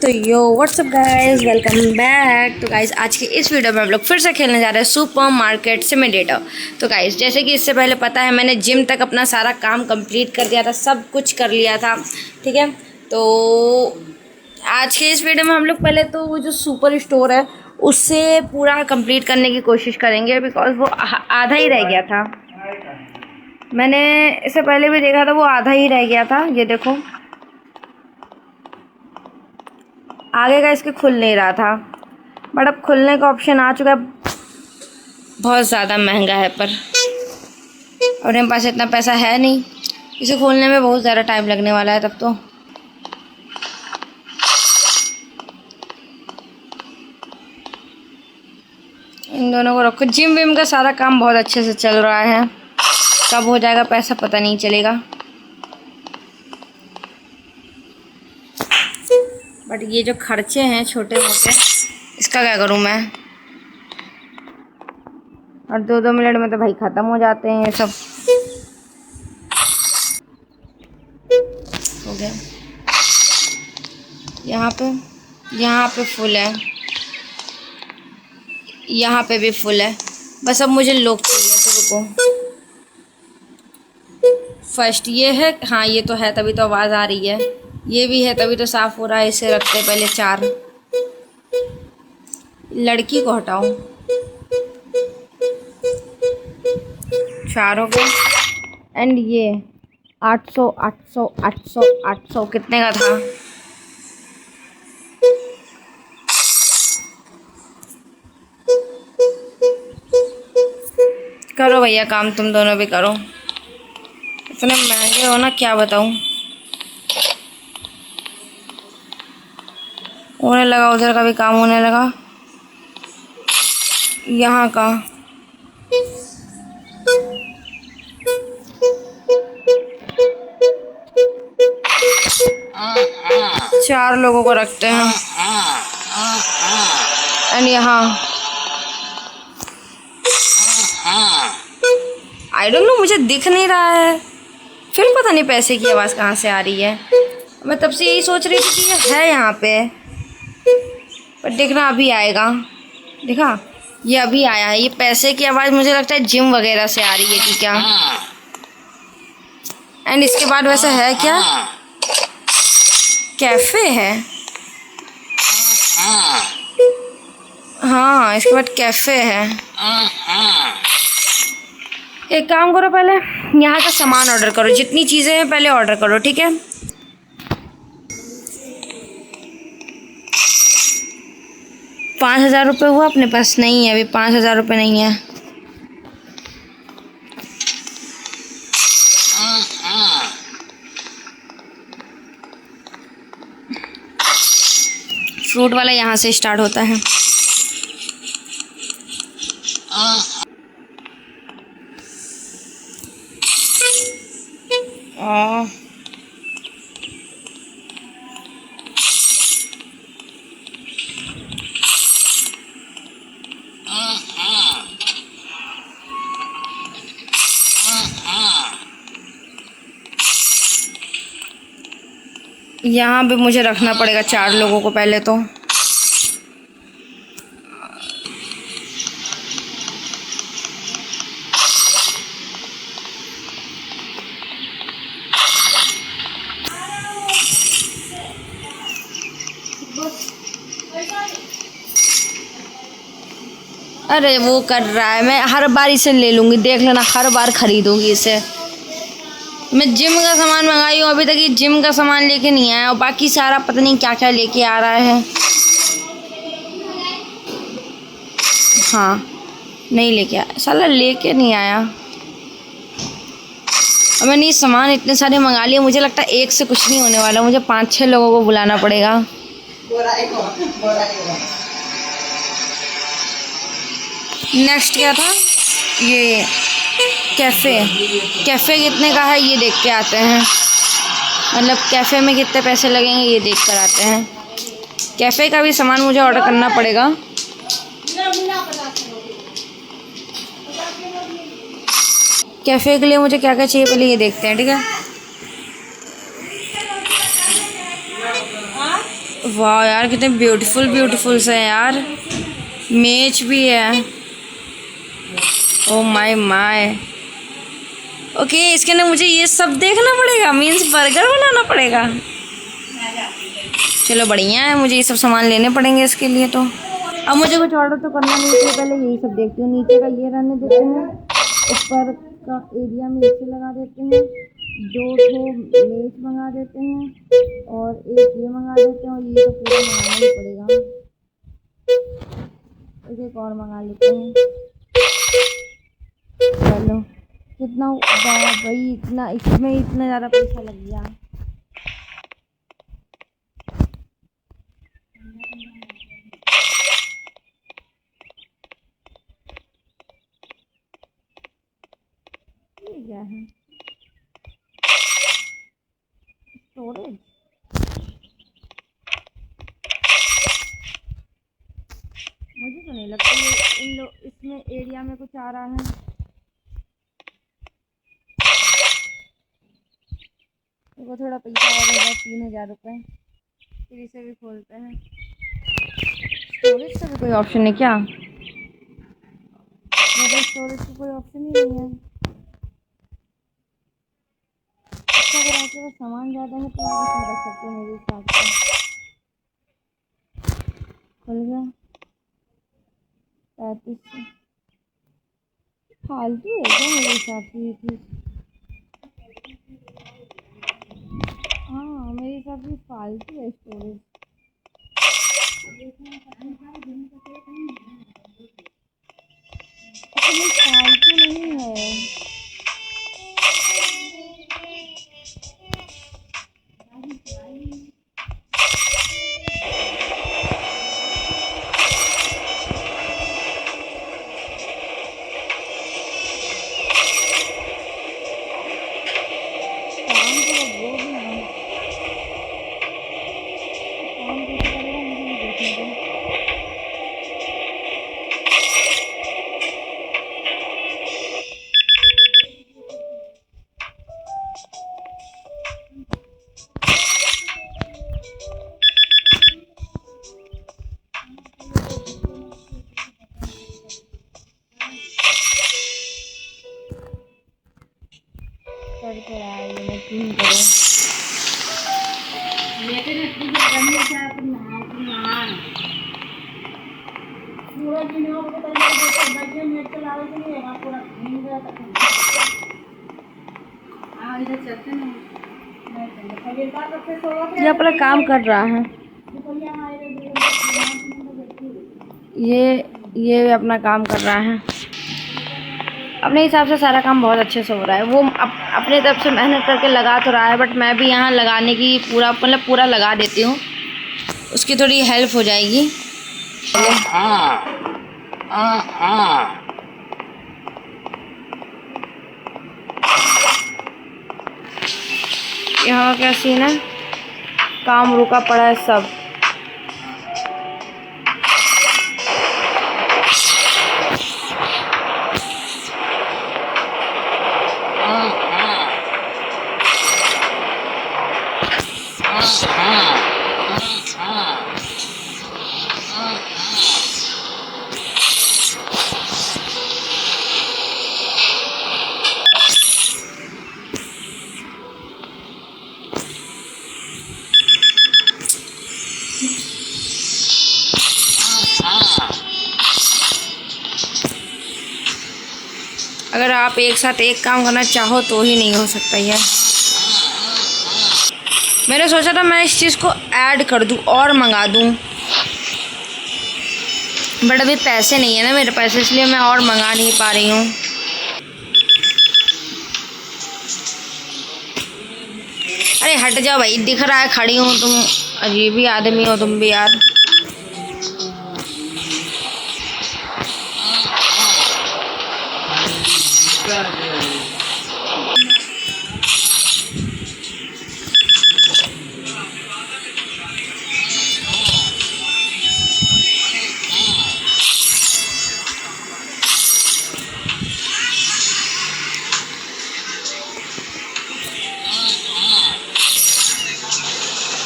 सो यो WhatsApp guys, welcome back. तो guys आज के इस वीडियो में हम लोग फिर से खेलने जा रहे हैं सुपर मार्केट सिम्युलेटर। तो गाइस जैसे कि इससे पहले पता है मैंने जिम तक अपना सारा काम कंप्लीट कर दिया था, सब कुछ कर लिया था, ठीक है। तो आज के इस वीडियो में हम लोग पहले तो वो जो सुपर स्टोर है उससे पूरा कंप्लीट करने की कोशिश करेंगे, बिकॉज वो आधा ही रह गया था। मैंने इससे पहले भी देखा था, वो आधा ही रह गया था। ये देखो आगे का इसके खुल नहीं रहा था, बट अब खुलने का ऑप्शन आ चुका है। बहुत ज़्यादा महंगा है पर और मेरे पास इतना पैसा है नहीं, इसे खोलने में बहुत ज़्यादा टाइम लगने वाला है। तब तो इन दोनों को रखो। जिम विम का सारा काम बहुत अच्छे से चल रहा है, कब हो जाएगा पैसा पता नहीं चलेगा। बट ये जो खर्चे हैं छोटे मोटे, इसका क्या करूं मैं। और 2-2 मिनट में तो भाई ख़त्म हो जाते हैं ये सब। हो गया। यहाँ पे फुल है, यहाँ पे भी फुल है। बस अब मुझे लोग चाहिए, तो रुको। फर्स्ट ये है, हाँ ये तो है, तभी तो आवाज़ आ रही है। ये भी है तभी तो साफ़ हो रहा है। इसे रखते पहले 4। लड़की को हटाओ, 4 हो गए। एंड ये 800 800 800 800 कितने का था। करो भैया काम, तुम दोनों भी करो। इतने महंगे हो ना, क्या बताऊं। होने लगा, उधर का भी काम होने लगा, यहाँ का। चार लोगों को रखते हैं। एंड यहाँ आई डोंट नो, मुझे दिख नहीं रहा है। फिर पता नहीं पैसे की आवाज़ कहाँ से आ रही है। मैं तब से यही सोच रही थी कि ये है यहाँ पे, पर देखना अभी आएगा। देखा, ये अभी आया है। ये पैसे की आवाज़ मुझे लगता है जिम वगैरह से आ रही है कि क्या। एंड इसके बाद वैसे है क्या, कैफ़े है। हाँ इसके बाद कैफ़े है। एक काम करो, पहले यहाँ का सामान ऑर्डर करो, जितनी चीज़ें हैं पहले ऑर्डर करो, ठीक है। ₹5000 हुआ अपने पास? नहीं है अभी, ₹5000 नहीं है। फ्रूट वाला यहाँ से स्टार्ट होता है। यहाँ भी मुझे रखना पड़ेगा 4 लोगों को पहले तो। अरे वो कर रहा है, मैं हर बार इसे ले लूँगी, देख लेना, हर बार खरीदूँगी इसे। मैं जिम का सामान मंगाई हूँ, अभी तक ये जिम का सामान लेके नहीं आया, और बाकी सारा पता नहीं क्या क्या लेके आ रहा है। हाँ नहीं लेके आया, साला लेके नहीं आया। और मैंने ये सामान इतने सारे मंगा लिए, मुझे लगता है एक से कुछ नहीं होने वाला। मुझे 5-6 लोगों को बुलाना पड़ेगा। नेक्स्ट क्या था, ये कैफ़े कितने का है ये देख के आते हैं। मतलब कैफ़े में कितने पैसे लगेंगे ये देख कर आते हैं। कैफ़े का भी सामान मुझे ऑर्डर करना पड़ेगा। कैफ़े के लिए मुझे क्या क्या चाहिए पहले ये देखते हैं, ठीक है। वाह यार, कितने ब्यूटीफुल ब्यूटीफुल से हैं यार। मेज भी है। Oh my my. ओके, इसके अंदर मुझे ये सब देखना पड़ेगा, मीन्स बर्गर बनाना पड़ेगा। चलो बढ़िया है, मुझे ये सब सामान लेने पड़ेंगे इसके लिए। तो अब मुझे कुछ ऑर्डर तो करना नहीं है, पहले यही सब देखती हूँ। नीचे का ये रहने देते हैं, ऊपर का एरिया में इसे लगा देते हैं, 2 मेज मंगा देते हैं और एक ये मंगा देते हैं। और ये तो पूरा मंगाना ही पड़ेगा, एक और मंगा लेते हैं। चलो, कितना भाई, इतना इसमें इतना ज़्यादा पैसा लग गया। ये क्या है? स्टोरेज। मुझे तो नहीं लगता ये इसमें एरिया में कुछ आ रहा है। वो थोड़ा पैसा और होगा, 3000 रुपये। फिर इसे भी खोलते हैं। स्टोरेज का भी कोई ऑप्शन है क्या? मेरे स्टोरेज का कोई ऑप्शन ही नहीं है। अच्छा, अगर आपके पास सामान ज़्यादा है तो आप इसमें रख सकते हो मेरे हिसाब से। खुल गया। 3500 फालतू है क्या मेरे हिसाब से ये चीज़? हाँ, मेरे हिसाब से फालतू है स्टोरेज। फालतू नहीं है। करके रहा है ये, मैं क्लीन करूँ। ये अपना काम कर रहा है। ये अपना काम कर रहा है। अपने हिसाब से सारा काम बहुत अच्छे से हो रहा है। वो अपने तरफ से मेहनत करके लगा तो रहा है, बट मैं भी यहाँ लगाने की पूरा लगा देती हूँ, उसकी थोड़ी हेल्प हो जाएगी। यहाँ क्या सीन है, काम रुका पड़ा है सब। अगर आप एक साथ एक काम करना चाहो तो ही नहीं हो सकता यार। मैंने सोचा था मैं इस चीज़ को ऐड कर दूं और मंगा दूं, बट अभी पैसे नहीं है ना मेरे पास, इसलिए मैं और मंगा नहीं पा रही हूँ। अरे हट जाओ भाई, दिख रहा है खड़ी हूँ, तुम अजीब ही आदमी हो तुम भी यार।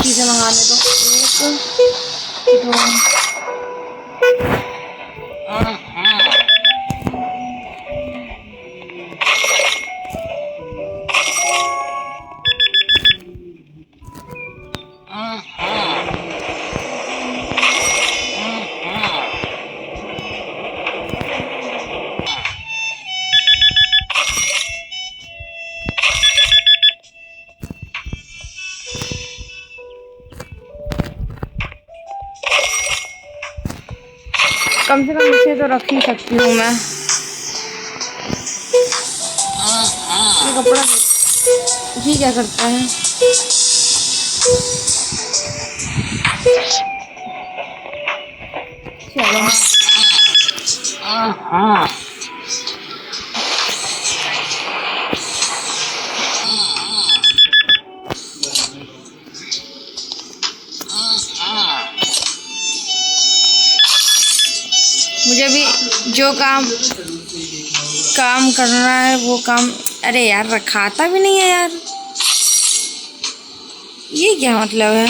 चीज़ें मंगाने दो। एक, दो। कम से कम इसे तो रख ही सकती हूँ मैं। ये कपड़ा ये क्या करता है? चलो मुझे भी जो काम करना है वो काम। अरे यार रखाता भी नहीं है यार, ये क्या मतलब है?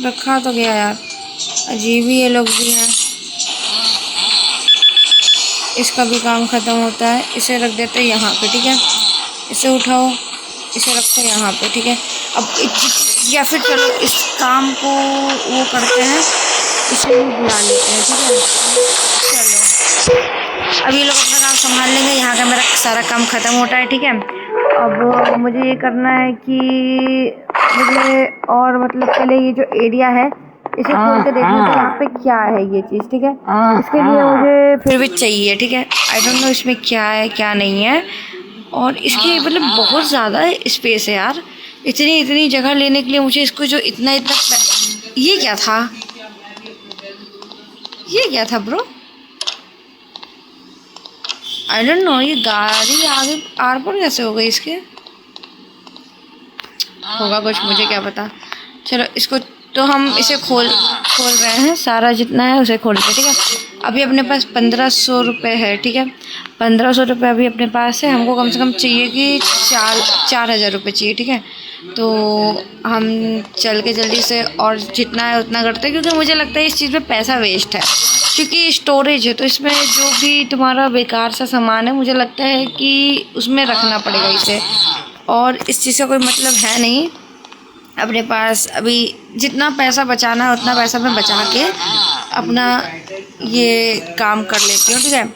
रखा तो गया यार, अजीब ही ये लोग भी हैं। इसका भी काम ख़त्म होता है। इसे रख देते हैं यहाँ पे, ठीक है। इसे उठाओ, इसे रखो यहाँ पे, ठीक है। अब या फिर चलो इस काम को वो करते हैं, इसे भी बुला लेते हैं, ठीक है। चलो अब ये लोग अपना काम संभाल लेंगे। यहाँ का मेरा सारा काम ख़त्म होता है, ठीक है। अब मुझे ये करना है कि मुझे और मतलब पहले ये जो एरिया है इसे खोल के देखना है यहाँ पे क्या है ये चीज़, ठीक है। इसके लिए मुझे फिर भी चाहिए, ठीक है। आई डोंट नो इसमें क्या है क्या नहीं है। और इसकी मतलब बहुत ज़्यादा स्पेस है यार, इतनी जगह लेने के लिए मुझे इसको जो इतना ये क्या था? ये क्या था ब्रो? I don't know. ये गाड़ी आगे आर पर कैसे हो गई इसके? होगा कुछ, मुझे क्या पता। चलो इसको तो हम इसे खोल रहे हैं, सारा जितना है उसे खोल रहे हैं, ठीक है। अभी अपने पास 1500 रुपये है, ठीक है। 1500 रुपये अभी अपने पास है। हमको कम से कम चाहिए कि 4000 रुपये चाहिए, ठीक है। तो हम चल के जल्दी से और जितना है उतना करते हैं, क्योंकि मुझे लगता है इस चीज़ में पैसा वेस्ट है, क्योंकि स्टोरेज है तो इसमें जो भी तुम्हारा बेकार सा सामान है मुझे लगता है कि उसमें रखना पड़ेगा इसे। और इस चीज़ का कोई मतलब है नहीं। अपने पास अभी जितना पैसा बचाना है उतना पैसा मैं बचा के अपना ये काम कर लेती हूँ, ठीक है।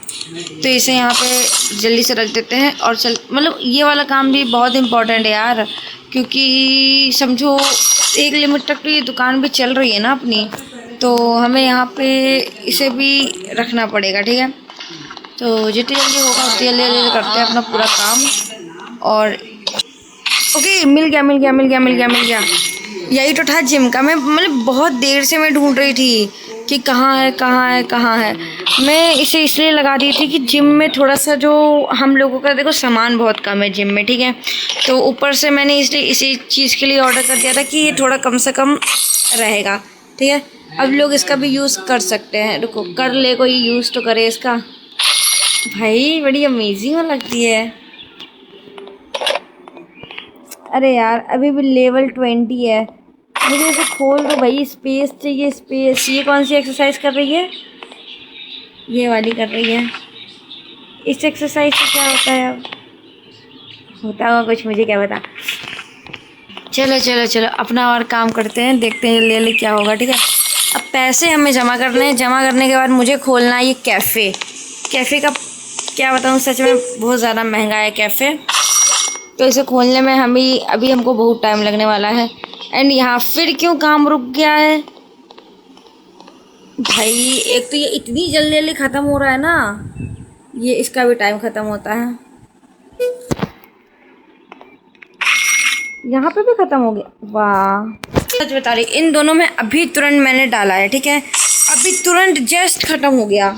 तो इसे यहाँ पे जल्दी से रख देते हैं और चल मतलब ये वाला काम भी बहुत इम्पोर्टेंट है यार, क्योंकि समझो एक लिमिट तक तो ये दुकान भी चल रही है ना अपनी, तो हमें यहाँ पे इसे भी रखना पड़ेगा, ठीक है। तो जितनी जल्दी होगा उतनी जल्दी करते हैं अपना पूरा काम। और ओके, मिल गया। यही तो था जिम का। मैं मतलब बहुत देर से मैं ढूंढ रही थी कि कहाँ है। मैं इसे इसलिए लगा दी थी कि जिम में थोड़ा सा जो हम लोगों का देखो सामान बहुत कम है जिम में, ठीक है। तो ऊपर से मैंने इसलिए इसी चीज़ के लिए ऑर्डर कर दिया था कि ये थोड़ा कम से कम रहेगा, ठीक है। अब लोग इसका भी यूज़ कर सकते हैं। रुको, कर ले कोई यूज़ तो करे इसका। भाई बड़ी अमेजिंग लगती है। अरे यार अभी भी लेवल 20 है। मुझे इसे खोल दो भाई, स्पेस चाहिए स्पेस। ये कौन सी एक्सरसाइज कर रही है? ये वाली कर रही है। इस एक्सरसाइज से क्या होता है? अब होता होगा कुछ, मुझे क्या पता। चलो अपना और काम करते हैं, देखते हैं जल्दी क्या होगा, ठीक है। अब पैसे हमें जमा करने हैं। जमा करने के बाद मुझे खोलना है ये कैफ़े का क्या बताऊँ, सच में बहुत ज़्यादा महंगा है कैफ़े। तो इसे खोलने में अभी हमको बहुत टाइम लगने वाला है। एंड यहाँ फिर क्यों काम रुक गया है भाई? एक तो ये इतनी जल्दी ख़त्म हो रहा है ना, ये इसका भी टाइम ख़त्म होता है। यहाँ पे भी ख़त्म हो गया। वाह, सच बता रही, इन दोनों में अभी तुरंत मैंने डाला है, ठीक है। अभी तुरंत जस्ट ख़त्म हो गया।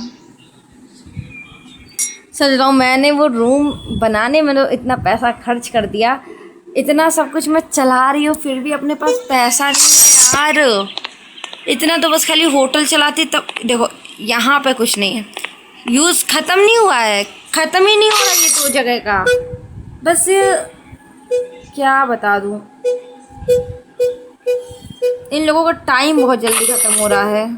सच रहा हूँ, मैंने वो रूम बनाने में तो इतना पैसा खर्च कर दिया, इतना सब कुछ मैं चला रही हूँ, फिर भी अपने पास पैसा नहीं है यार। इतना तो बस खाली होटल चलाती तब। देखो यहाँ पे कुछ नहीं है, यूज़ ख़त्म नहीं हुआ है, ख़त्म ही नहीं हुआ ये तो जगह का। बस क्या बता दूँ, इन लोगों का टाइम बहुत जल्दी खत्म हो रहा है।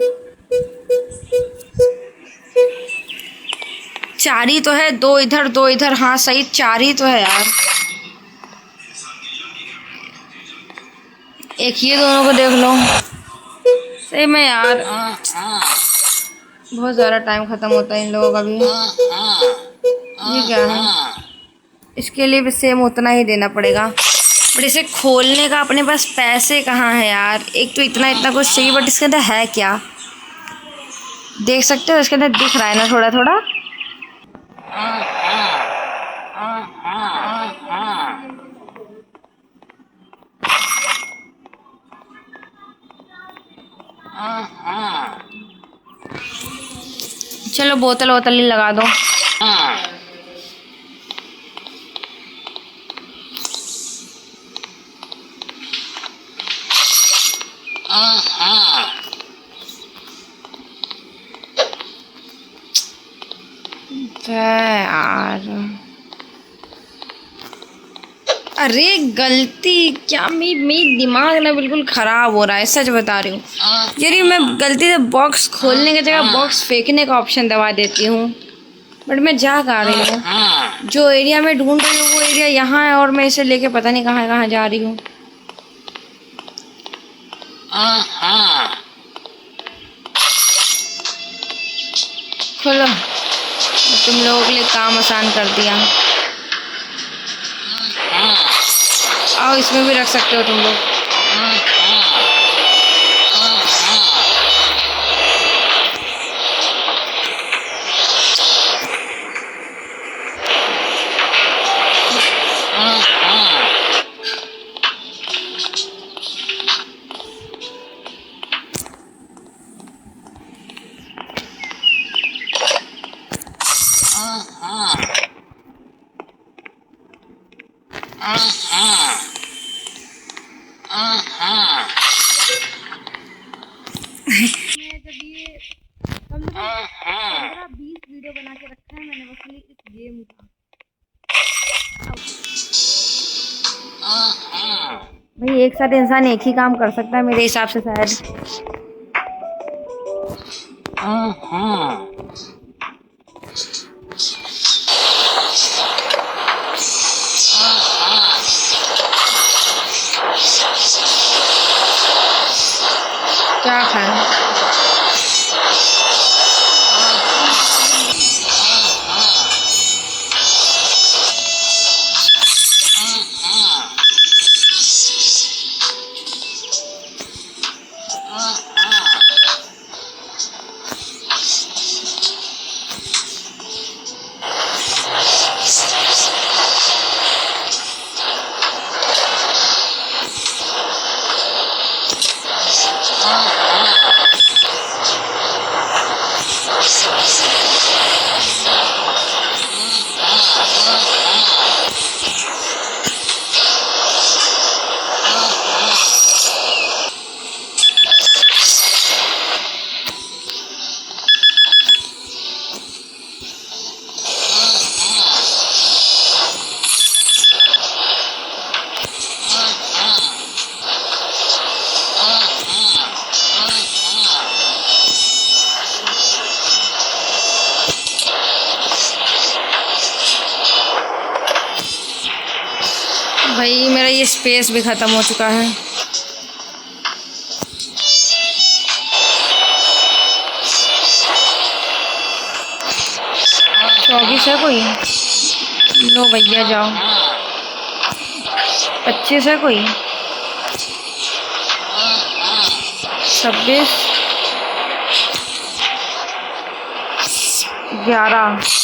4 ही तो है, 2 इधर 2 इधर। हाँ सही, 4 ही तो है यार। एक ये दोनों को देख लो। सही में यार, बहुत ज़्यादा टाइम ख़त्म होता है इन लोगों का भी। ये क्या है? इसके लिए भी सेम उतना ही देना पड़ेगा, बट इसे खोलने का अपने पास पैसे कहाँ है यार। एक तो इतना इतना कुछ चाहिए, बट इसके अंदर है क्या देख सकते हो? इसके अंदर दिख रहा है ना थोड़ा थोड़ा। चलो बोतल वोतल ही लगा दो। यार अरे गलती क्या, मेरी दिमाग ना बिल्कुल ख़राब हो रहा है, सच बता रही हूँ। यार मैं गलती से बॉक्स खोलने की जगह बॉक्स फेंकने का ऑप्शन दबा देती हूँ, बट मैं जा कहाँ रही हूँ? जो एरिया में ढूंढ रही हूँ वो एरिया यहाँ है, और मैं इसे लेके पता नहीं कहाँ कहाँ जा रही हूँ। खोलो, तुम लोगों के लिए काम आसान कर दिया। आओ, इसमें भी रख सकते हो तुम लोग। जब ये कम से कम 15-20 वीडियो बना के रखा है मैंने बस इस गेम का। भाई एक साथ इंसान एक ही काम कर सकता है मेरे हिसाब से शायद। क्या खाएं? भाई मेरा ये स्पेस भी ख़त्म हो चुका है। चौबीस है कोई? लो भैया जाओ। 25 है कोई? 26, 11।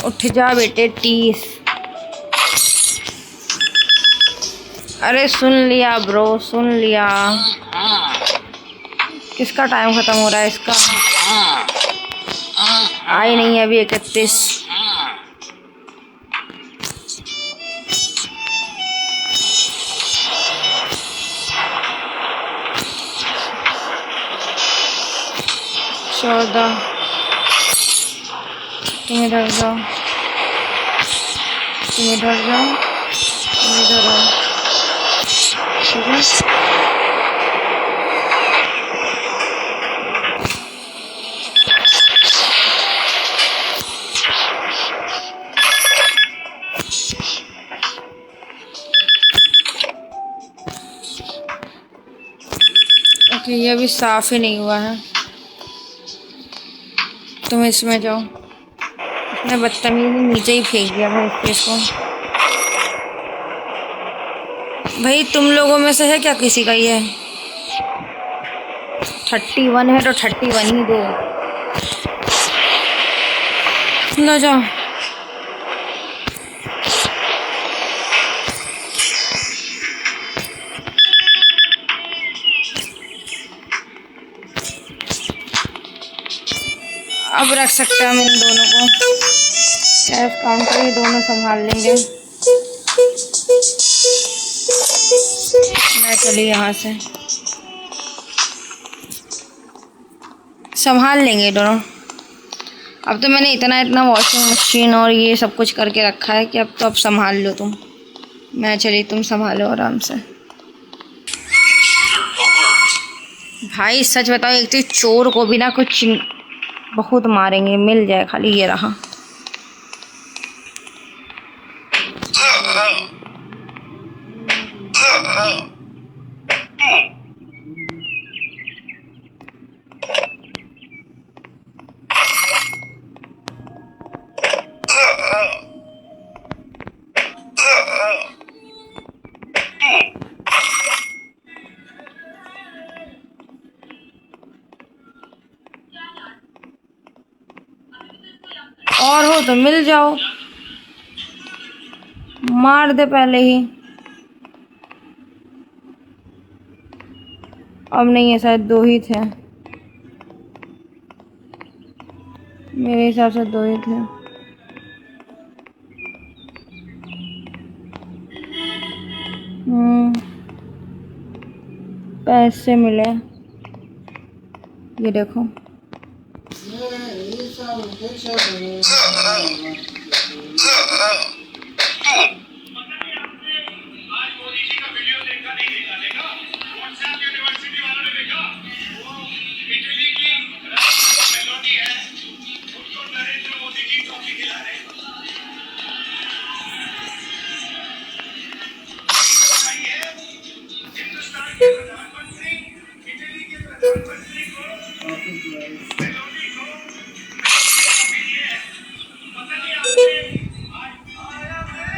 उठ जा बेटे 30। अरे सुन लिया ब्रो, सुन लिया। किसका टाइम ख़त्म हो रहा है? इसका आई नहीं है अभी 31। तुम इधर जाओ। तुम इधर जाओ, तुम इधर आओ, ठीक है। ओके, ये अभी साफ ही नहीं हुआ है। तुम इसमें जाओ। इसने बदतमीजी नीचे ही फेंक दिया भाई स्पेस को। भाई तुम लोगों में से है क्या किसी का ये 31 है तो 31 ही दो। लो जाओ। अब रख सकते हैं हम इन दोनों को। कैश काउंटर ये दोनों संभाल लेंगे। मैं चली यहाँ से, संभाल लेंगे दोनों। अब तो मैंने इतना वॉशिंग मशीन और ये सब कुछ करके रखा है कि अब तो अब संभाल लो तुम। मैं चली, तुम संभालो आराम से। भाई सच बताओ, एक तो चोर को भी ना कुछ बहुत मारेंगे, मिल जाए खाली। ये रहा। और हो तो मिल जाओ, मार दे पहले ही। अब नहीं है, शायद दो ही थे मेरे हिसाब से, दो ही थे। पैसे मिले, ये देखो।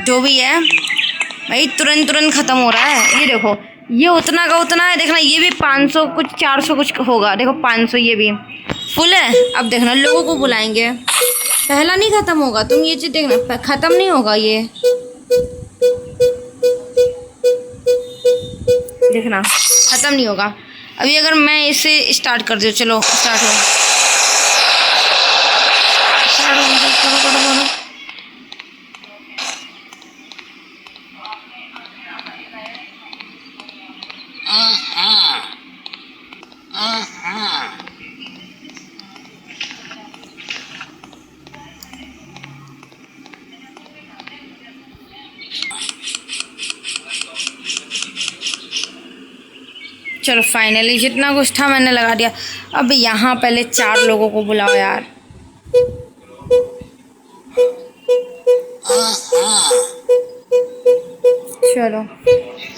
जो भी है भाई, तुरंत ख़त्म हो रहा है। ये देखो, ये उतना का उतना है। देखना, ये भी 500 कुछ 400 कुछ होगा। देखो 500, ये भी फुल है। अब देखना, लोगों को बुलाएंगे, पहला नहीं ख़त्म होगा। तुम ये चीज़ देखना, ख़त्म नहीं होगा ये। देखना, ख़त्म नहीं होगा। अभी अगर मैं इसे स्टार्ट कर दूँ, चलो स्टार्ट हो, करो। चलो फाइनली जितना कुछ था मैंने लगा दिया। अब यहाँ पहले 4 लोगों को बुलाओ यार। चलो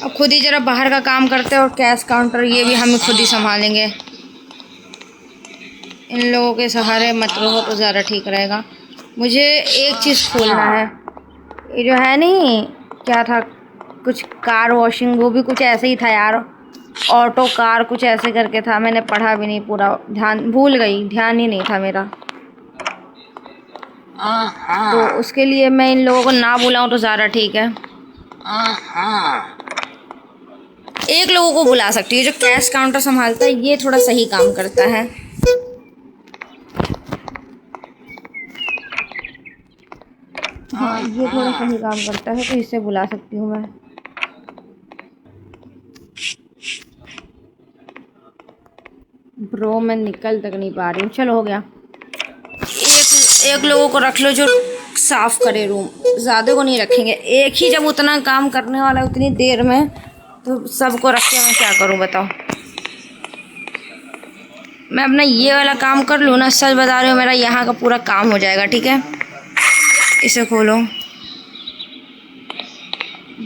अब खुद ही जरा बाहर का काम करते हैं, और कैश काउंटर ये भी हम खुद ही संभालेंगे। इन लोगों के सहारे मत रहो तो ज़्यादा ठीक रहेगा। मुझे एक चीज़ खोलना है, ये जो है नहीं, क्या था, कुछ कार वॉशिंग, वो भी कुछ ऐसे ही था यार, ऑटो कार कुछ ऐसे करके था। मैंने पढ़ा भी नहीं पूरा, भूल गई, ध्यान ही नहीं था मेरा। तो उसके लिए मैं इन लोगों को ना बुलाऊं तो ज़्यादा ठीक है। एक लोगों को बुला सकती है, जो कैश काउंटर संभालता है, ये थोड़ा सही काम करता है। हाँ, ये थोड़ा सही काम करता है, तो इससे बुला सकती हूँ मैं। ब्रो मैं निकल तक नहीं पा रही हूँ। चलो हो गया। एक लोगों को रख लो जो साफ करे रूम। ज़्यादा को नहीं रखेंगे, एक ही जब उतना काम करने वाला है उतनी देर में, तो सबको रख के मैं क्या करूं बताओ। मैं अपना ये वाला काम कर लूँ ना, सच बता रही हूँ, मेरा यहाँ का पूरा काम हो जाएगा। ठीक है, इसे खोलो।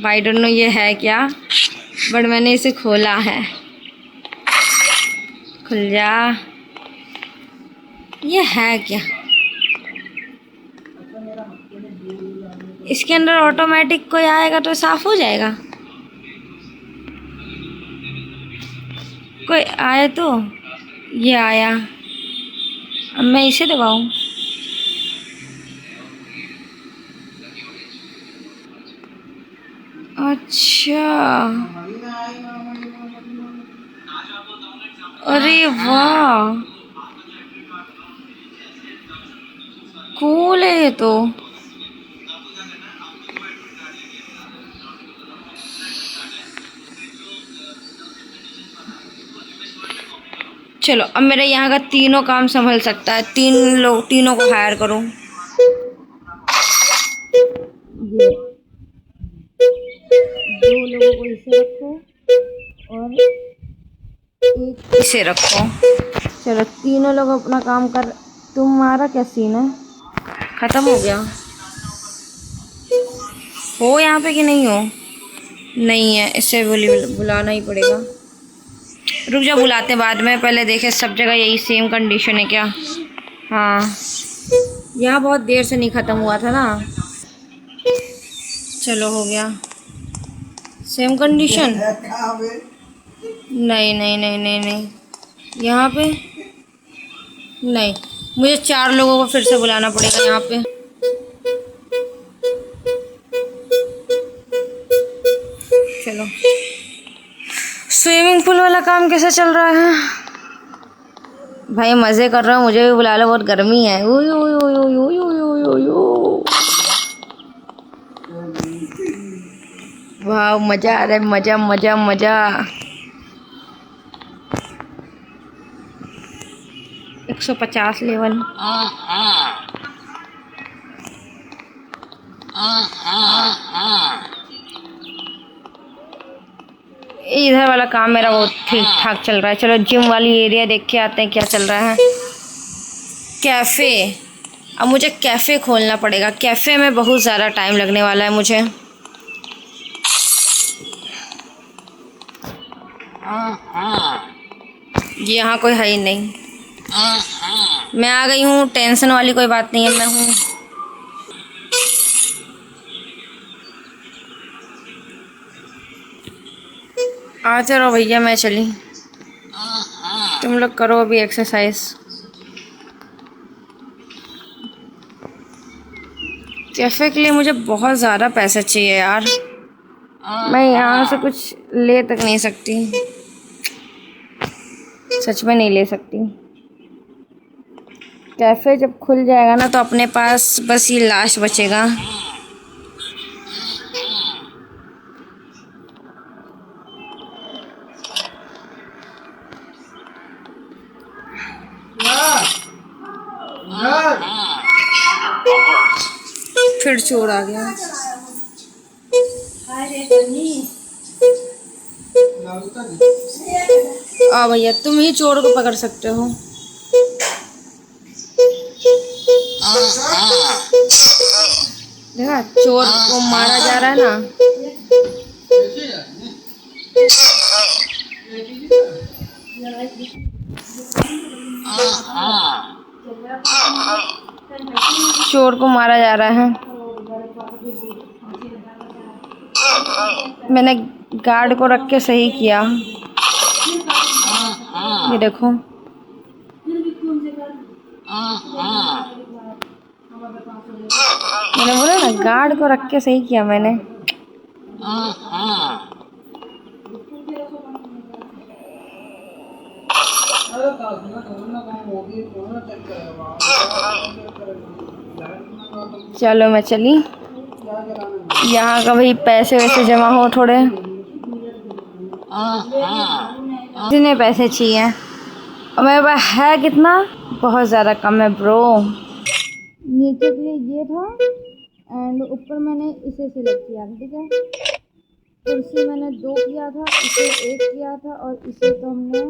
आई डोंट नो ये है क्या, बट मैंने इसे खोला है। खुल जा। ये है क्या? इसके अंदर ऑटोमेटिक कोई आएगा तो साफ हो जाएगा। कोई आए तो, ये आया। अब मैं इसे दबाऊं। अच्छा, अरे वाह, कूल है ये तो। चलो, अब मेरे यहाँ का तीनों काम संभल सकता है। तीनों को हायर करो। ये 2 लोगों को इसे रखो और एक इसे रखो। चलो, तीनों लोग अपना काम कर। तुम्हारा क्या सीन है? खत्म हो गया हो यहाँ पे कि नहीं हो? नहीं है, इससे बुलाना ही पड़ेगा। रुक जा, बुलाते बाद में, पहले देखे सब जगह यही सेम कंडीशन है क्या। हाँ, यहाँ बहुत देर से नहीं ख़त्म हुआ था ना। चलो, हो गया सेम कंडीशन। नहीं नहीं नहीं नहीं नहीं, यहाँ पे नहीं, मुझे 4 लोगों को फिर से बुलाना पड़ेगा यहाँ पे। चलो, स्विमिंग पूल वाला काम कैसे चल रहा है भाई? मज़े कर रहा हूँ, मुझे भी बुला लो, बहुत गर्मी है। वाह, मज़ा आ रहा है, मज़ा मज़ा मज़ा। 150 लेवल। इधर वाला काम मेरा बहुत ठीक ठाक चल रहा है। चलो, जिम वाली एरिया देख के आते हैं क्या चल रहा है। कैफ़े, अब मुझे कैफ़े खोलना पड़ेगा। कैफ़े में बहुत ज़्यादा टाइम लगने वाला है मुझे। यहाँ कोई है ही नहीं। मैं आ गई हूँ, टेंशन वाली कोई बात नहीं है, मैं हूँ। आते रहो भैया, मैं चली। तुम लोग करो अभी एक्सरसाइज। कैफ़े के लिए मुझे बहुत ज़्यादा पैसे चाहिए यार। मैं यहाँ से कुछ ले तक नहीं सकती, सच में नहीं ले सकती। कैफ़े जब खुल जाएगा ना, तो अपने पास बस ये लाश बचेगा। फिर चोर आ गया। आ भैया, तुम ही चोर को पकड़ सकते हो। देखा, चोर को मारा जा रहा है ना। चोर को मारा जा रहा है। मैंने गार्ड को रख के सही किया। ये देखो, मैंने बोला ना, गार्ड को रख के सही किया मैंने। चलो, मैं चली। यहाँ का भाई पैसे वैसे जमा हो थोड़े। कितने पैसे चाहिए? और मेरे पास है कितना? बहुत ज़्यादा कम है ब्रो। नीचे के लिए ये था एंड ऊपर मैंने इसे सिलेक्ट किया था, ठीक है। कुर्सी मैंने 2 किया था, इसे 1 किया था और इसे तो हमने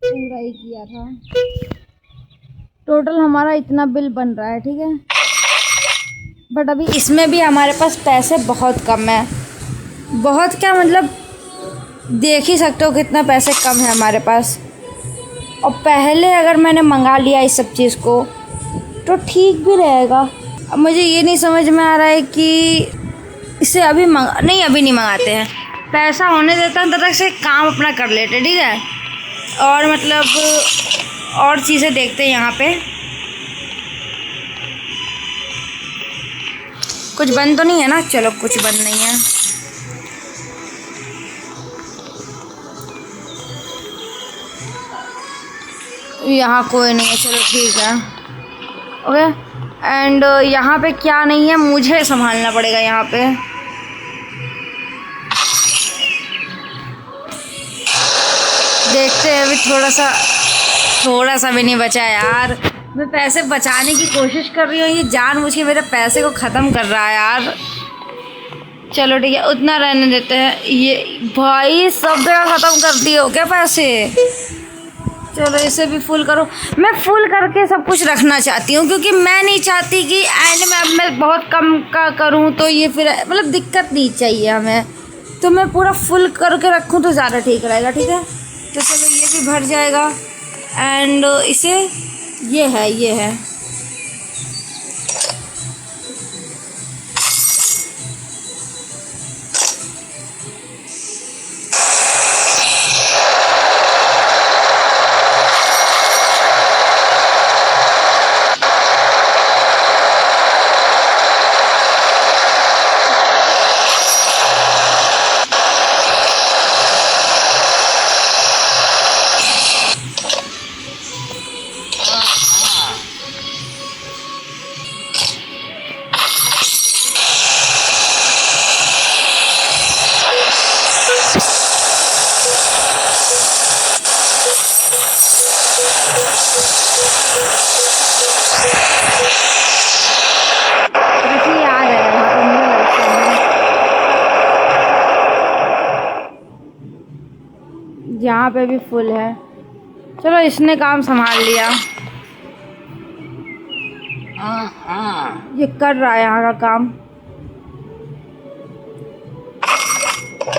पूरा ही किया था। टोटल हमारा इतना बिल बन रहा है, ठीक है। बट अभी इसमें भी हमारे पास पैसे बहुत कम है। बहुत क्या, मतलब देख ही सकते हो कितना पैसे कम है हमारे पास। और पहले अगर मैंने मंगा लिया इस सब चीज़ को तो ठीक भी रहेगा। अब मुझे ये नहीं समझ में आ रहा है कि इसे अभी अभी नहीं मंगाते हैं। पैसा होने देता है तब तक से काम अपना कर लेते, ठीक है। और मतलब और चीज़ें देखते हैं यहाँ पे। कुछ बंद तो नहीं है ना? चलो कुछ बंद नहीं है। यहाँ कोई नहीं है, चलो ठीक है, ओके। एंड यहाँ पे क्या नहीं है, मुझे संभालना पड़ेगा यहाँ पे। देखते हैं अभी थोड़ा सा भी नहीं बचा यार। मैं पैसे बचाने की कोशिश कर रही हूँ, ये जानबूझ के मेरे पैसे को ख़त्म कर रहा है यार। चलो ठीक है, उतना रहने देते हैं। ये भाई सब जगह ख़त्म कर दिए हो क्या पैसे? चलो इसे भी फुल करो। मैं फुल करके सब कुछ रखना चाहती हूँ क्योंकि मैं नहीं चाहती कि एंड में अब मैं बहुत कम का करूँ तो ये फिर मतलब दिक्कत नहीं चाहिए हमें। तो मैं पूरा फुल करके रखूँ तो ज़्यादा ठीक रहेगा, ठीक है। तो चलो ये भी भर जाएगा। एंड इसे ये है यहाँ पे भी फुल है। चलो इसने काम संभाल लिया, ये कर रहा है यहाँ का काम।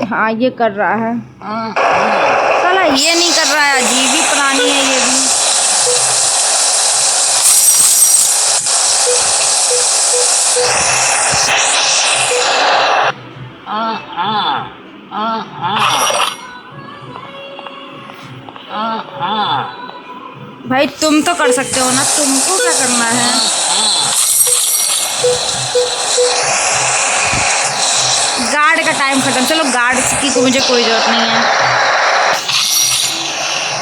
हाँ ये कर रहा है। साला ये नहीं कर रहा है, अजीब ही पुरानी है ये भी। भाई तुम तो कर सकते हो ना, तुमको क्या करना है? गार्ड का टाइम खत्म। चलो गार्ड की को मुझे कोई ज़रूरत नहीं है,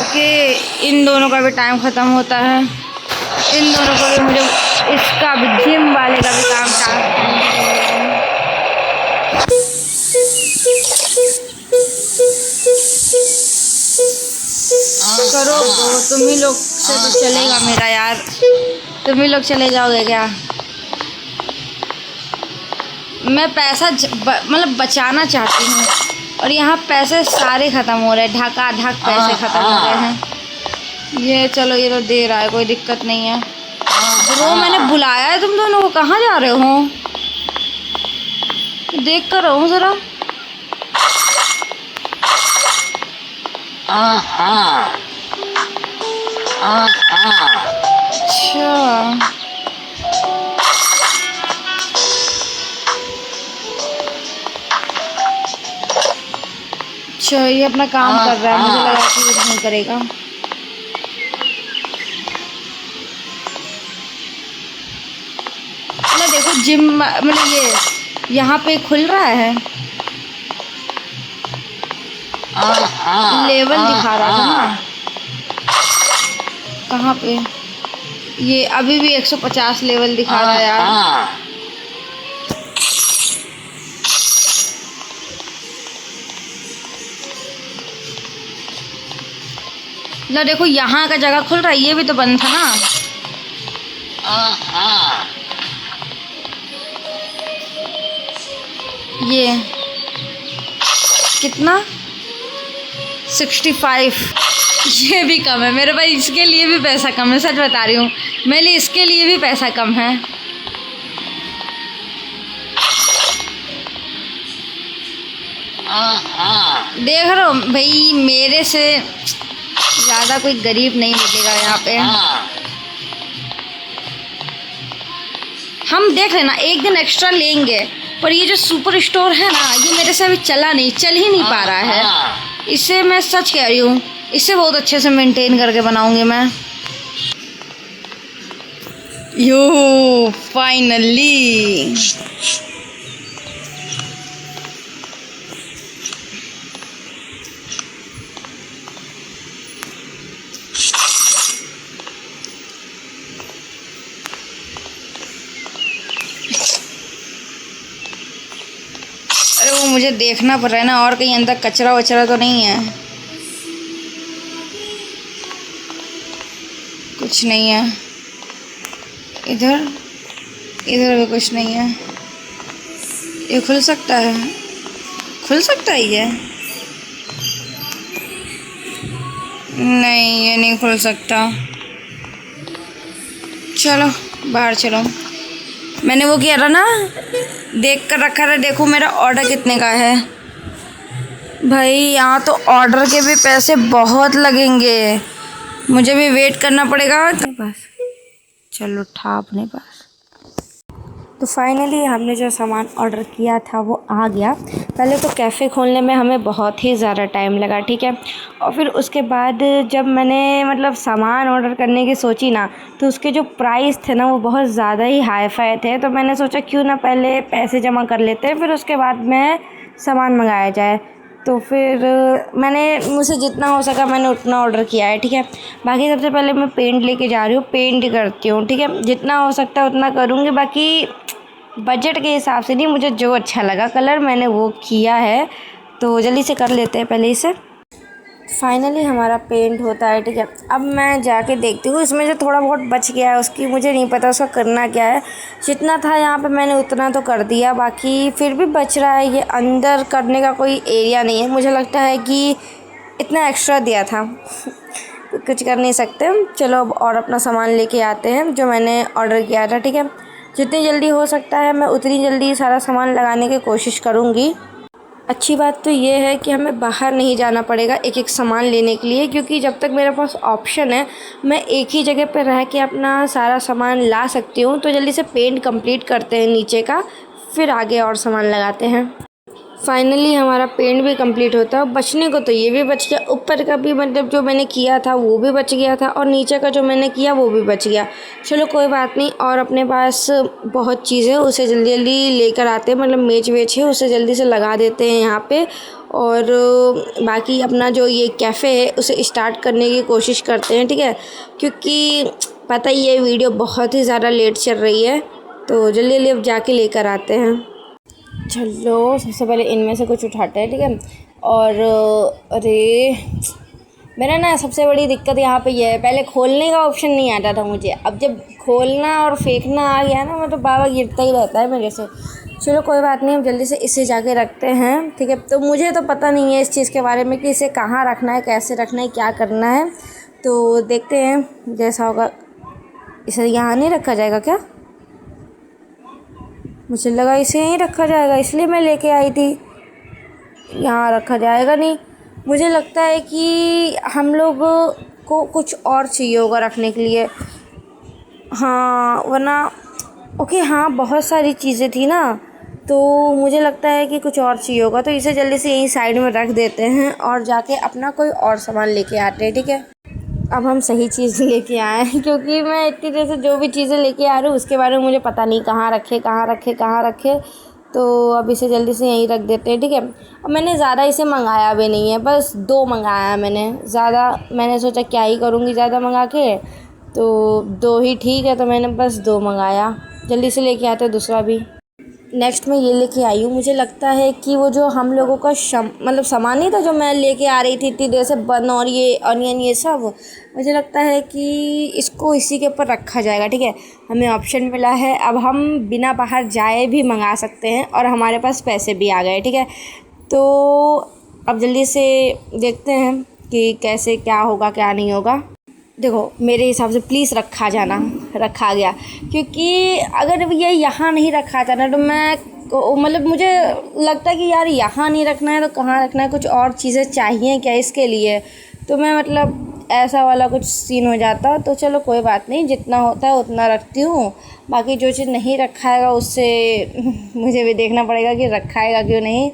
ओके। इन दोनों का भी टाइम ख़त्म होता है। इन दोनों को भी मुझे इसका भी, जिम वाले का भी काम करो। तुम ही लोग से तो चलेगा मेरा यार, तुम ही लोग चले जाओगे क्या? मैं पैसा मतलब बचाना चाहती हूँ और यहाँ पैसे सारे ख़त्म हो रहे हैं, ढका ढक पैसे ख़त्म हो रहे हैं। ये चलो ये तो दे रहा है, कोई दिक्कत नहीं है। ब्रो मैंने बुलाया है तुम दोनों को, कहाँ जा रहे हो? देख कर रहो ज़रा। अच्छा ये अपना काम कर रहा है, मुझे लगा कि ये नहीं करेगा। ना देखो जिम मतलब ये यहाँ पे खुल रहा है, लेवल दिखा रहा था ना। कहाँ पे? ये अभी भी 150 लेवल दिखा रहा है यार। ना देखो यहाँ का जगह खुल रहा है, ये भी तो बंद था ना। ये कितना 65। ये भी कम है मेरे भाई, इसके लिए भी पैसा कम है, सच बता रही हूँ, मेरे लिए इसके लिए भी पैसा कम है। देख रहे हो भाई, मेरे से ज़्यादा कोई गरीब नहीं मिलेगा यहाँ पे। हम देख लेना एक दिन एक्स्ट्रा लेंगे, पर ये जो सुपर स्टोर है ना, ये मेरे से अभी चल ही नहीं पा रहा है। इसे मैं सच कह रही हूँ, इसे बहुत अच्छे से मेंटेन करके बनाऊंगी मैं। यो फाइनली वो मुझे देखना पड़ रहा है ना, और कहीं अंदर कचरा वचरा तो नहीं है। कुछ नहीं है इधर, इधर भी कुछ नहीं है। ये खुल सकता है, खुल सकता है ये? नहीं, ये नहीं खुल सकता। चलो बाहर चलो। मैंने वो किया था ना, देख कर रखा था, देखो मेरा ऑर्डर कितने का है। भाई यहाँ तो ऑर्डर के भी पैसे बहुत लगेंगे, मुझे भी वेट करना पड़ेगा। बस चलो था अपने पास। तो फाइनली हमने जो सामान ऑर्डर किया था वो आ गया। पहले तो कैफ़े खोलने में हमें बहुत ही ज़्यादा टाइम लगा, ठीक है। और फिर उसके बाद जब मैंने मतलब सामान ऑर्डर करने की सोची ना, तो उसके जो प्राइस थे ना वो बहुत ज़्यादा ही हाई फाई थे। तो मैंने सोचा क्यों ना पहले पैसे जमा कर लेते हैं, फिर उसके बाद में सामान मंगाया जाए। तो फिर मैंने, मुझसे जितना हो सका मैंने उतना ऑर्डर किया है, ठीक है। बाकी सबसे पहले मैं पेंट लेके जा रही हूँ, पेंट करती हूँ, ठीक है। जितना हो सकता है उतना करूँगी, बाकी बजट के हिसाब से नहीं, मुझे जो अच्छा लगा कलर मैंने वो किया है। तो जल्दी से कर लेते हैं पहले इसे। फाइनली हमारा पेंट होता है, ठीक है। अब मैं जाके देखती हूँ, इसमें जो थोड़ा बहुत बच गया है उसकी मुझे नहीं पता उसका करना क्या है। जितना था यहाँ पे मैंने उतना तो कर दिया, बाकी फिर भी बच रहा है। ये अंदर करने का कोई एरिया नहीं है, मुझे लगता है कि इतना एक्स्ट्रा दिया था कुछ कर नहीं सकते। चलो अब और अपना सामान लेके आते हैं जो मैंने ऑर्डर किया था, ठीक है। जितनी जल्दी हो सकता है मैं उतनी जल्दी सारा सामान लगाने की कोशिश करूँगी। अच्छी बात तो ये है कि हमें बाहर नहीं जाना पड़ेगा एक एक सामान लेने के लिए, क्योंकि जब तक मेरे पास ऑप्शन है मैं एक ही जगह पर रह के अपना सारा सामान ला सकती हूँ। तो जल्दी से पेंट कंप्लीट करते हैं नीचे का, फिर आगे और सामान लगाते हैं। फाइनली हमारा पेंट भी कंप्लीट होता है। बचने को तो ये भी बच गया, ऊपर का भी मतलब जो मैंने किया था वो भी बच गया था, और नीचे का जो मैंने किया वो भी बच गया। चलो कोई बात नहीं, और अपने पास बहुत चीज़ें उसे जल्दी जल्दी लेकर आते हैं, मतलब मेज वेज है उसे जल्दी से लगा देते हैं यहाँ पे। और बाकी अपना जो ये कैफ़े है उसे स्टार्ट करने की कोशिश करते हैं, ठीक है। क्योंकि पता ही है वीडियो बहुत ही ज़्यादा लेट चल रही है, तो जल्दी जल्दी अब जाके लेकर आते हैं। चलो सबसे पहले इनमें से कुछ उठाते हैं, ठीक है। और अरे मेरा ना सबसे बड़ी दिक्कत यहाँ पे ये है, पहले खोलने का ऑप्शन नहीं आता था मुझे, अब जब खोलना और फेंकना आ गया ना, मतलब बाबा गिरता ही रहता है मेरे से। चलो कोई बात नहीं, हम जल्दी से इसे जाके रखते हैं, ठीक है। तो मुझे तो पता नहीं है इस चीज़ के बारे में कि इसे कहाँ रखना है, कैसे रखना है, क्या करना है। तो देखते हैं जैसा होगा। इसे यहाँ नहीं रखा जाएगा क्या? मुझे लगा इसे यहीं रखा जाएगा, इसलिए मैं लेके आई थी। यहाँ रखा जाएगा नहीं, मुझे लगता है कि हम लोग को कुछ और चाहिए होगा रखने के लिए। हाँ वरना ओके, हाँ बहुत सारी चीज़ें थी ना, तो मुझे लगता है कि कुछ और चाहिए होगा। तो इसे जल्दी से यहीं साइड में रख देते हैं और जाके अपना कोई और सामान लेके आते हैं, ठीक है। अब हम सही चीज़ लेके आए हैं, क्योंकि मैं इतनी देर से जो भी चीज़ें लेके आ रही हूँ उसके बारे में मुझे पता नहीं कहाँ रखे कहाँ रखे कहाँ रखे। तो अब इसे जल्दी से यहीं रख देते हैं, ठीक है। अब मैंने ज़्यादा इसे मंगाया भी नहीं है, बस 2 मंगाया है मैंने। ज़्यादा मैंने सोचा क्या ही करूँगी ज़्यादा मंगा के, तो 2 ही ठीक है। तो मैंने बस 2 मंगाया, जल्दी से लेके आते दूसरा भी। नेक्स्ट मैं ये लेके आई हूँ। मुझे लगता है कि वो जो हम लोगों का मतलब सामान नहीं था जो मैं लेके आ रही थी इतनी देर से, बन और ये अनियन ये सब, मुझे लगता है कि इसको इसी के ऊपर रखा जाएगा। ठीक है, हमें ऑप्शन मिला है, अब हम बिना बाहर जाए भी मंगा सकते हैं और हमारे पास पैसे भी आ गए। ठीक है, तो अब जल्दी से देखते हैं कि कैसे क्या होगा क्या नहीं होगा। देखो मेरे हिसाब से प्लीज़ रखा रखा गया, क्योंकि अगर ये यहाँ नहीं रखा था ना तो मैं मतलब मुझे लगता है कि यार यहाँ नहीं रखना है तो कहाँ रखना है, कुछ और चीज़ें चाहिए क्या इसके लिए, तो मैं मतलब ऐसा वाला कुछ सीन हो जाता। तो चलो कोई बात नहीं, जितना होता है उतना रखती हूँ, बाकी जो चीज़ नहीं रखाएगा उससे मुझे भी देखना पड़ेगा कि रखाएगा क्यों नहीं।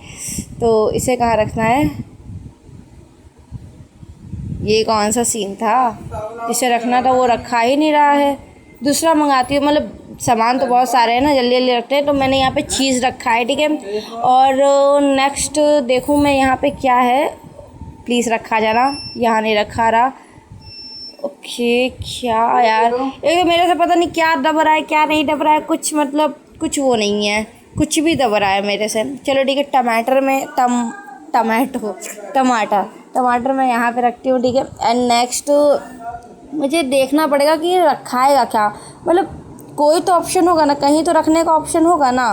तो इसे कहाँ रखना है, ये कौन सा सीन था, जिसे रखना था वो रखा ही नहीं रहा है। दूसरा मंगाती हूँ, मतलब सामान तो बहुत सारे हैं ना, जल्दी जल्दी रखते हैं। तो मैंने यहाँ पे चीज़ रखा है। ठीक है, और नेक्स्ट देखूँ मैं यहाँ पे क्या है, प्लीज़ रखा जाना, यहाँ नहीं रखा रहा। ओके क्या यार, एक मेरे से पता नहीं क्या दब रहा है क्या नहीं दब रहा है, कुछ मतलब कुछ वो नहीं है, कुछ भी दब रहा है मेरे से। चलो ठीक है, टमाटर में टमाटर मैं यहाँ पे रखती हूँ। ठीक है, एंड नेक्स्ट मुझे देखना पड़ेगा कि रखाएगा क्या, मतलब कोई तो ऑप्शन होगा ना, कहीं तो रखने का ऑप्शन होगा ना,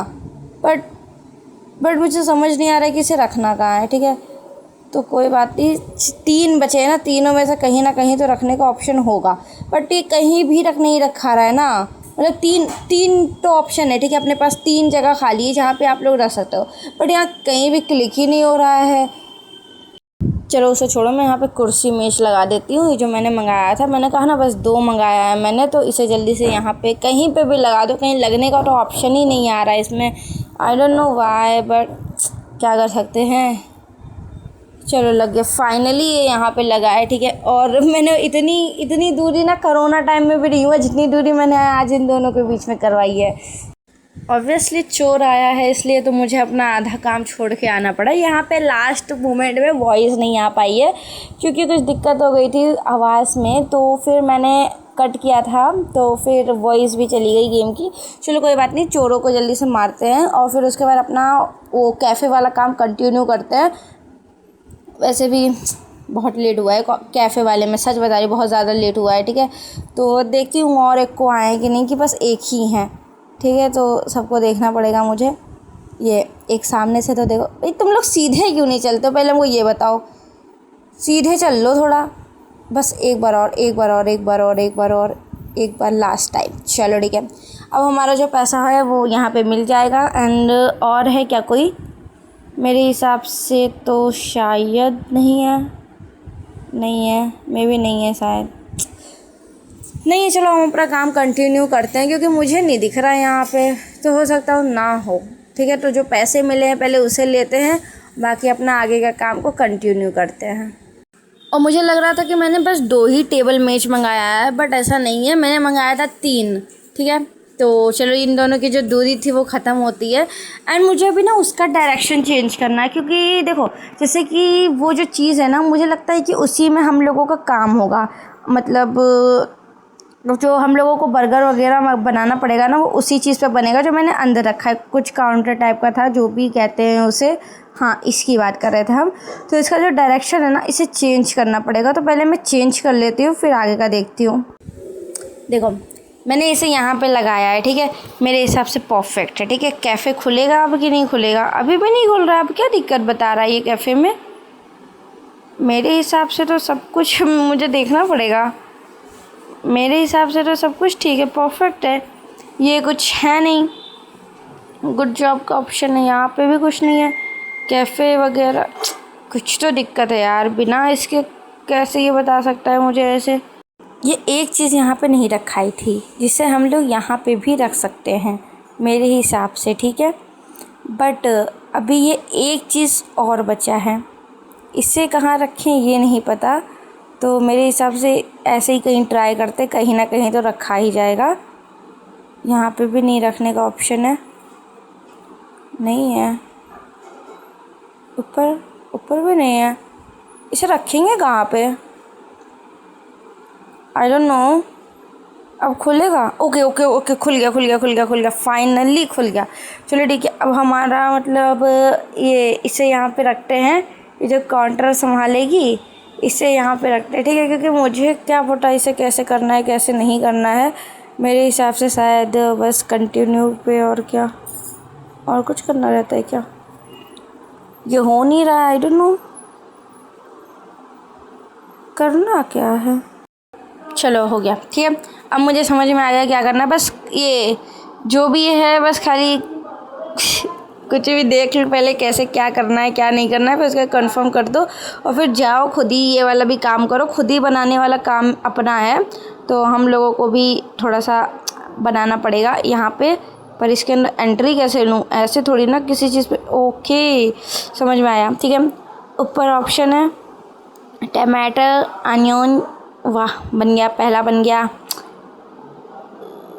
बट मुझे समझ नहीं आ रहा है कि इसे रखना कहाँ है। ठीक है, तो कोई बात नहीं, 3 बचे हैं ना, तीनों में से कहीं ना कहीं तो रखने का ऑप्शन होगा, बट ये कहीं भी नहीं रखा रहा है ना, मतलब तीन तो ऑप्शन है। ठीक है, अपने पास 3 जगह खाली है जहाँ पे आप लोग रख सकते हो, बट यहाँ कहीं भी क्लिक ही नहीं हो रहा है। चलो उसे छोड़ो, मैं यहाँ पे कुर्सी मेज लगा देती हूँ। ये जो मैंने मंगाया था, मैंने कहा ना बस 2 मंगाया है मैंने, तो इसे जल्दी से यहाँ पे कहीं पे भी लगा दो, कहीं लगने का तो ऑप्शन ही नहीं आ रहा है इसमें, I don't know why, but क्या कर सकते हैं। चलो लग गया, फाइनली ये यहाँ पे लगा है। ठीक है, और मैंने इतनी दूरी ना कोरोना टाइम में भी नहीं हुआ जितनी दूरी मैंने आज इन दोनों के बीच में करवाई है। ऑब्वियसली चोर आया है इसलिए तो मुझे अपना आधा काम छोड़ के आना पड़ा। यहाँ पे लास्ट मोमेंट में वॉइस नहीं आ पाई है क्योंकि कुछ दिक्कत हो गई थी आवाज़ में, तो फिर मैंने कट किया था, तो फिर वॉइस भी चली गई गेम की। चलो कोई बात नहीं, चोरों को जल्दी से मारते हैं और फिर उसके बाद अपना वो कैफ़े वाला काम कंटिन्यू करते हैं। वैसे भी बहुत लेट हुआ है कैफ़े वाले में, सच बता रही बहुत ज़्यादा लेट हुआ है। ठीक है, तो देखती हूँ और एक को आए कि नहीं, कि बस एक ही हैं। ठीक है, तो सबको देखना पड़ेगा मुझे। ये एक सामने से तो देखो, भाई तुम लोग सीधे क्यों नहीं चलते हो, पहले हमको ये बताओ, सीधे चल लो थोड़ा, बस एक बार लास्ट टाइम। चलो ठीक है, अब हमारा जो पैसा है वो यहाँ पे मिल जाएगा। एंड और है क्या कोई, मेरे हिसाब से तो शायद नहीं है, मे भी नहीं है, शायद नहीं है। चलो हम अपना काम कंटिन्यू करते हैं क्योंकि मुझे नहीं दिख रहा है यहाँ पे, तो हो सकता हो ना हो। ठीक है, तो जो पैसे मिले हैं पहले उसे लेते हैं, बाकी अपना आगे का काम को कंटिन्यू करते हैं। और मुझे लग रहा था कि मैंने बस 2 ही टेबल मेज मंगाया है, बट ऐसा नहीं है, मैंने मंगाया था 3। ठीक है, तो चलो इन दोनों की जो दूरी थी वो ख़त्म होती है। एंड मुझे अभी ना उसका डायरेक्शन चेंज करना है, क्योंकि देखो जैसे कि वो जो चीज़ है ना, मुझे लगता है कि उसी में हम लोगों का काम होगा, मतलब जो हम लोगों को बर्गर वगैरह बनाना पड़ेगा ना, वो उसी चीज़ पे बनेगा जो मैंने अंदर रखा है। कुछ काउंटर टाइप का था, जो भी कहते हैं उसे, हाँ इसकी बात कर रहे थे हम। तो इसका जो डायरेक्शन है ना, इसे चेंज करना पड़ेगा, तो पहले मैं चेंज कर लेती हूँ, फिर आगे का देखती हूँ। देखो मैंने इसे यहाँ पे लगाया है। ठीक है, मेरे हिसाब से परफेक्ट है। ठीक है, कैफ़े खुलेगा अब कि नहीं खुलेगा, अभी भी नहीं खुल रहा है, अब क्या दिक्कत बता रहा है ये कैफ़े में। मेरे हिसाब से तो सब कुछ मुझे देखना पड़ेगा, मेरे हिसाब से तो सब कुछ ठीक है, परफेक्ट है। ये कुछ है नहीं, गुड जॉब का ऑप्शन है, यहाँ पे भी कुछ नहीं है, कैफ़े वगैरह, कुछ तो दिक्कत है यार, बिना इसके कैसे ये बता सकता है मुझे ऐसे। ये एक चीज़ यहाँ पे नहीं रखाई थी जिसे हम लोग यहाँ पे भी रख सकते हैं मेरे हिसाब से। ठीक है, बट अभी ये एक चीज़ और बचा है, इसे कहाँ रखें ये नहीं पता, तो मेरे हिसाब से ऐसे ही कहीं ट्राई करते, कहीं ना कहीं तो रखा ही जाएगा। यहाँ पे भी नहीं रखने का ऑप्शन है, नहीं है, ऊपर भी नहीं है, इसे रखेंगे कहाँ पे, आई डोंट नो। अब खुलेगा? ओके ओके ओके, खुल गया, फाइनली खुल गया। चलो ठीक है, अब हमारा मतलब ये इसे यहाँ पे रखते हैं, ये जो काउंटर संभालेगी इसे यहाँ पे रखते हैं, ठीक है, क्योंकि मुझे क्या पता इसे कैसे करना है कैसे नहीं करना है। मेरे हिसाब से शायद बस कंटिन्यू पे और क्या और कुछ करना रहता है क्या, ये हो नहीं रहा, आई डोंट नो करना क्या है। चलो हो गया, ठीक है। अब मुझे समझ में आ गया क्या करना है। बस ये जो भी है बस खाली कुछ भी देख लो पहले कैसे क्या करना है क्या नहीं करना है, फिर उसका कंफर्म कर दो और फिर जाओ खुद ही ये वाला भी काम करो। खुद ही बनाने वाला काम अपना है तो हम लोगों को भी थोड़ा सा बनाना पड़ेगा यहाँ पे। पर इसके अंदर एंट्री कैसे लूँ, ऐसे थोड़ी ना किसी चीज़ पे। ओके समझ में आया, ठीक है। ऊपर ऑप्शन है टमाटर अनियन, वाह बन गया, पहला बन गया।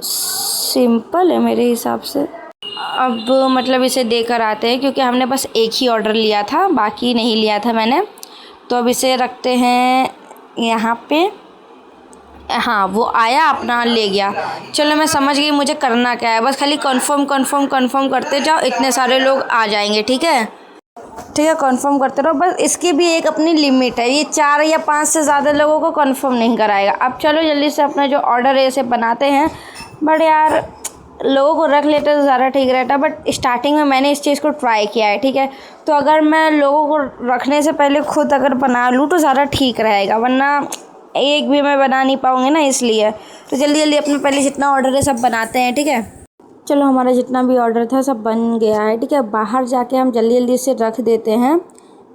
सिंपल है मेरे हिसाब से। अब मतलब इसे देकर आते हैं क्योंकि हमने बस एक ही ऑर्डर लिया था, बाकी नहीं लिया था मैंने। तो अब इसे रखते हैं यहाँ पे। हाँ वो आया अपना ले गया। चलो मैं समझ गई मुझे करना क्या है, बस खाली कंफर्म करते जाओ, इतने सारे लोग आ जाएंगे, ठीक है। ठीक है कंफर्म करते रहो, बस इसकी भी एक अपनी लिमिट है, ये 4 या 5 से ज़्यादा लोगों को कंफर्म नहीं कराएगा। अब चलो जल्दी से अपना जो ऑर्डर है इसे बनाते हैं। बट यार लोगों को रख लेते तो ज़्यादा ठीक रहता, बट स्टार्टिंग में मैंने इस चीज़ को ट्राई किया है, ठीक है। तो अगर मैं लोगों को रखने से पहले खुद अगर बना लूँ तो ज़्यादा ठीक रहेगा, वरना एक भी मैं बना नहीं पाऊँगी ना, इसलिए। तो जल्दी अपने पहले जितना ऑर्डर है सब बनाते हैं, ठीक है। चलो हमारा जितना भी ऑर्डर था सब बन गया है, ठीक है। बाहर जाके हम जल्दी से रख देते हैं,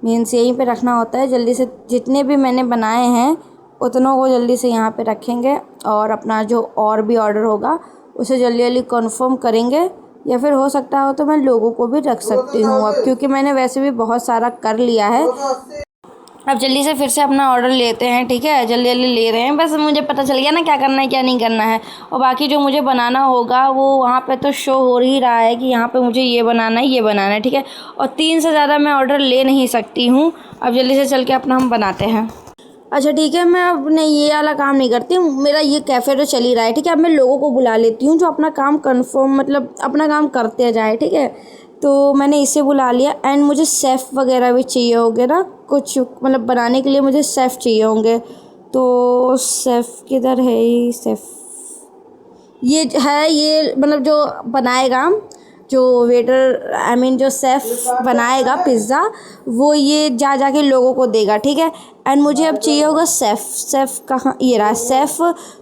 मीन्स यहीं पे रखना होता है। जल्दी से जितने भी मैंने बनाए हैं उतनों को जल्दी से यहाँ पे रखेंगे और अपना जो और भी ऑर्डर होगा उसे जल्दी कंफर्म करेंगे, या फिर हो सकता हो तो मैं लोगों को भी रख सकती हूँ अब, क्योंकि मैंने वैसे भी बहुत सारा कर लिया है। अब जल्दी से फिर से अपना ऑर्डर लेते हैं, ठीक है। जल्दी ले रहे हैं, बस मुझे पता चल गया ना क्या करना है क्या नहीं करना है। और बाकी जो मुझे बनाना होगा वो वहाँ पे तो शो हो ही रहा है कि यहाँ पे मुझे ये बनाना है, ठीक है। और 3 से ज़्यादा मैं ऑर्डर ले नहीं सकती हूँ। अब जल्दी से चल के अपना हम बनाते हैं। अच्छा ठीक है, मैं अब नहीं ये वाला काम नहीं करती हूँ, मेरा ये कैफ़े तो चल ही रहा है, ठीक है। अब मैं लोगों को बुला लेती हूँ जो अपना काम कंफर्म मतलब अपना काम करते जाए, ठीक है। तो मैंने इसे बुला लिया एंड मुझे सेफ़ वगैरह भी चाहिए होंगे ना, कुछ मतलब बनाने के लिए मुझे सेफ़ चाहिए होंगे। तो सेफ़ किधर है, ये सेफ़ ये है, ये मतलब जो बनाएगा जो वेटर आई मीन जो सेफ़ बनाएगा पिज़्ज़ा वो ये जाके लोगों को देगा, ठीक है। एंड मुझे अब चाहिए होगा सेफ़ कहाँ, ये रहा सेफ़।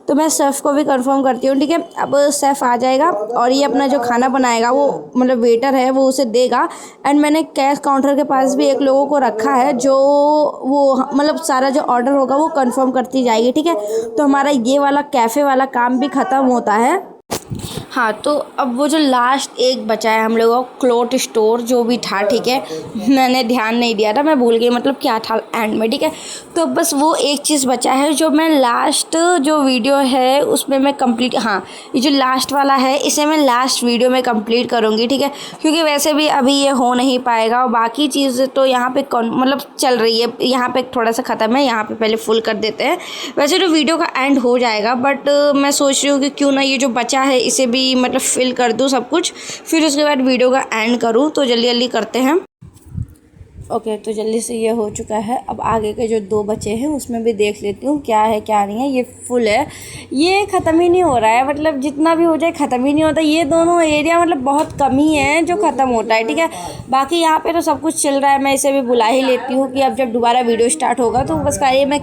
तो मैं सेफ़ को भी कंफर्म करती हूँ, ठीक है। अब सेफ़ आ जाएगा और ये अपना जो खाना बनाएगा वो मतलब वेटर है वो उसे देगा। एंड मैंने कैश काउंटर के पास भी एक लोगों को रखा है जो वो मतलब सारा जो ऑर्डर होगा वो कंफर्म करती जाएगी, ठीक है। तो हमारा ये वाला कैफ़े वाला काम भी ख़त्म होता है। हाँ तो अब वो जो लास्ट एक बचा है हम लोगों का क्लॉथ स्टोर जो भी था, ठीक है। मैंने ध्यान नहीं दिया था, मैं भूल गई मतलब क्या था एंड में, ठीक है। तो बस वो एक चीज़ बचा है जो मैं लास्ट जो वीडियो है उसमें मैं कंप्लीट, हाँ ये जो लास्ट वाला है इसे मैं लास्ट वीडियो में कंप्लीट करूँगी, ठीक है। क्योंकि वैसे भी अभी ये हो नहीं पाएगा और बाकी चीज़ तो यहाँ पे मतलब चल रही है, यहाँ पे थोड़ा सा ख़त्म है, यहाँ पे पहले फुल कर देते हैं। वैसे तो वीडियो का एंड हो जाएगा बट मैं सोच रही हूँ कि क्यों ना ये जो बचा है इसे भी मतलब फिल कर दूँ सब कुछ, फिर उसके बाद वीडियो का एंड करूँ। तो जल्दी करते हैं। ओके तो जल्दी से ये हो चुका है। अब आगे के जो 2 बचे हैं उसमें भी देख लेती हूँ क्या है क्या नहीं है। ये फुल है, ये ख़त्म ही नहीं हो रहा है, मतलब जितना भी हो जाए ख़त्म ही नहीं होता। ये दोनों एरिया मतलब बहुत कम ही है जो ख़त्म होता है, ठीक है। बाकी यहाँ पे तो सब कुछ चल रहा है। मैं इसे भी बुला ही लेती हूँ कि अब जब दोबारा वीडियो स्टार्ट होगा तो बस कार्य मैं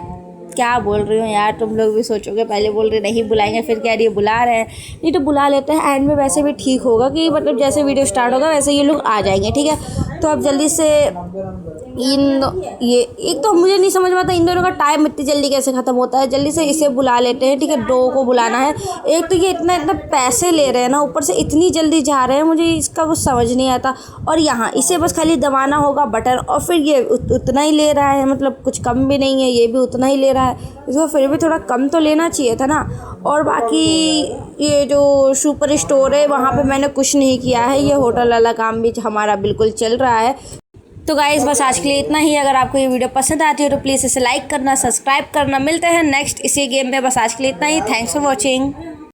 क्या बोल रही हूँ यार, तुम लोग भी सोचोगे पहले बोल रहे नहीं बुलाएंगे फिर कह रही है बुला रहे हैं। नहीं तो बुला लेते हैं एंड में, वैसे भी ठीक होगा कि मतलब जैसे वीडियो स्टार्ट होगा वैसे ये लोग आ जाएंगे, ठीक है। तो अब जल्दी से ये एक तो मुझे नहीं समझ में आता इन दोनों का टाइम इतनी जल्दी कैसे ख़त्म होता है। जल्दी से इसे बुला लेते हैं, ठीक है। 2 को बुलाना है। एक तो ये इतना पैसे ले रहे हैं ना, ऊपर से इतनी जल्दी जा रहे हैं, मुझे इसका कुछ समझ नहीं आता। और यहाँ इसे बस खाली दबाना होगा बटन और फिर ये उतना ही ले रहा है, मतलब कुछ कम भी नहीं है, ये भी उतना ही ले रहा है। इसको फिर भी थोड़ा कम तो लेना चाहिए था ना। और बाकी ये जो सुपर स्टोर है वहाँ पे मैंने कुछ नहीं किया है, ये होटल वाला काम भी हमारा बिल्कुल चल रहा है। तो गाइज़ बस आज के लिए इतना ही। अगर आपको ये वीडियो पसंद आती हो तो प्लीज़ इसे लाइक करना, सब्सक्राइब करना। मिलते हैं नेक्स्ट इसी गेम में। बस आज के लिए इतना ही। Thanks for watching.